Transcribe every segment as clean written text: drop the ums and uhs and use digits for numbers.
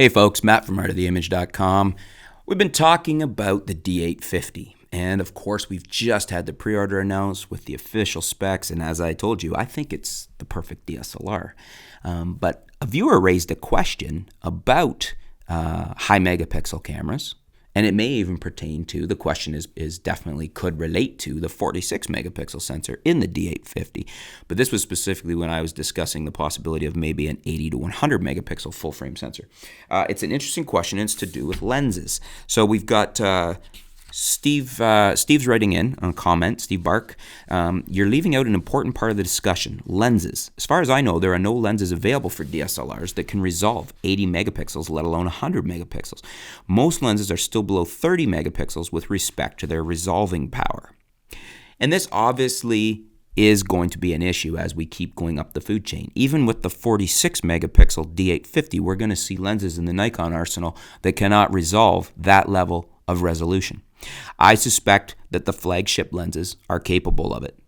Hey folks, Matt from artoftheimage.com. We've been talking about the D850, and of course we've just had the pre-order announced with the official specs, and as I told you, I think it's the perfect DSLR. But a viewer raised a question about high megapixel cameras, and it may even pertain to, the question is definitely could relate to the 46 megapixel sensor in the D850. But this was specifically when I was discussing the possibility of maybe an 80 to 100 megapixel full frame sensor. It's an interesting question, and it's to do with lenses. So we've got Steve's writing in on a comment, Steve Bark. You're leaving out an important part of the discussion, lenses. As far as I know, there are no lenses available for DSLRs that can resolve 80 megapixels, let alone 100 megapixels. Most lenses are still below 30 megapixels with respect to their resolving power. And this obviously is going to be an issue as we keep going up the food chain. Even with the 46 megapixel D850, we're going to see lenses in the Nikon arsenal that cannot resolve that level of resolution. I suspect that the flagship lenses are capable of it.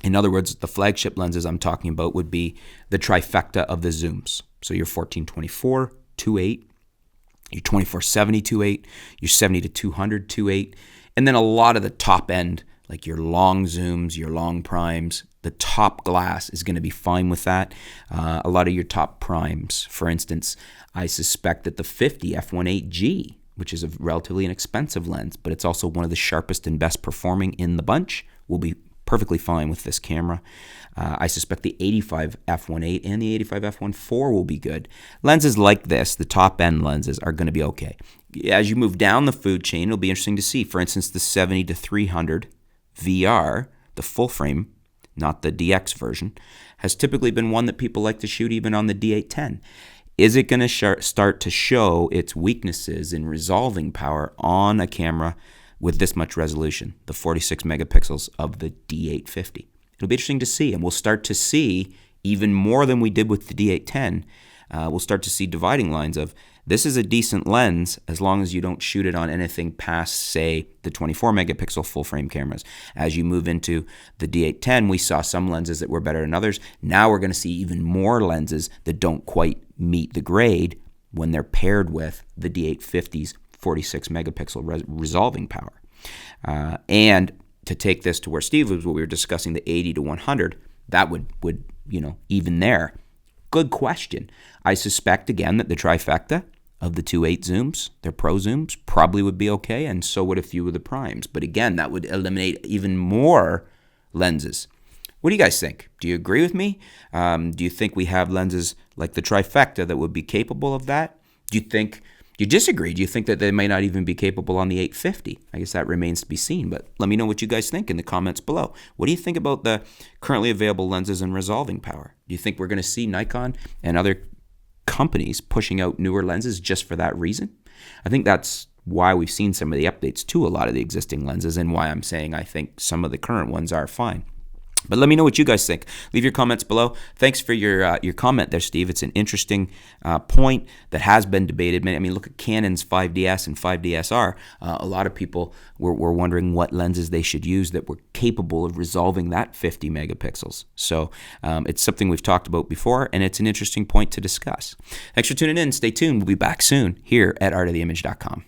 In other words, the flagship lenses I'm talking about would be the trifecta of the zooms. So your 14-24, 2.8, your 24-70, 2.8, your 70-200, 2.8, and then a lot of the top end, like your long zooms, your long primes, the top glass is going to be fine with that. A lot of your top primes, for instance, I suspect that the 50 f1.8G, which is a relatively inexpensive lens, but it's also one of the sharpest and best performing in the bunch, will be perfectly fine with this camera. I suspect the 85 f1.8 and the 85 f1.4 will be good. Lenses like this, the top end lenses, are going to be okay. As you move down the food chain, it'll be interesting to see. For instance, the 70-300 VR, the full frame, not the DX version, has typically been one that people like to shoot even on the D810. Is it going to start to show its weaknesses in resolving power on a camera with this much resolution, the 46 megapixels of the D850? It'll be interesting to see, and we'll start to see even more than we did with the D810. We'll start to see dividing lines of, this is a decent lens as long as you don't shoot it on anything past, say, the 24 megapixel full frame cameras. As you move into the D810, we saw some lenses that were better than others. Now we're going to see even more lenses that don't quite meet the grade when they're paired with the D850's 46 megapixel resolving power. And to take this to where Steve was, what we were discussing, the 80 to 100, that would even there. Good question. I suspect, again, that the trifecta of the 2.8 zooms, their pro zooms, probably would be okay, and so would a few of the primes. But again, that would eliminate even more lenses. What do you guys think? Do you agree with me? Do you think we have lenses like the trifecta that would be capable of that? Do you disagree? Do you think that they may not even be capable on the 850? I guess that remains to be seen, but let me know what you guys think in the comments below. What do you think about the currently available lenses and resolving power? Do you think we're going to see Nikon and other companies pushing out newer lenses just for that reason? I think that's why we've seen some of the updates to a lot of the existing lenses, and why I'm saying I think some of the current ones are fine. But let me know what you guys think. Leave your comments below. Thanks for your comment there, Steve. It's an interesting point that has been debated. I mean, look at Canon's 5DS and 5DSR. A lot of people were wondering what lenses they should use that were capable of resolving that 50 megapixels. So it's something we've talked about before, and it's an interesting point to discuss. Thanks for tuning in. Stay tuned. We'll be back soon here at artoftheimage.com.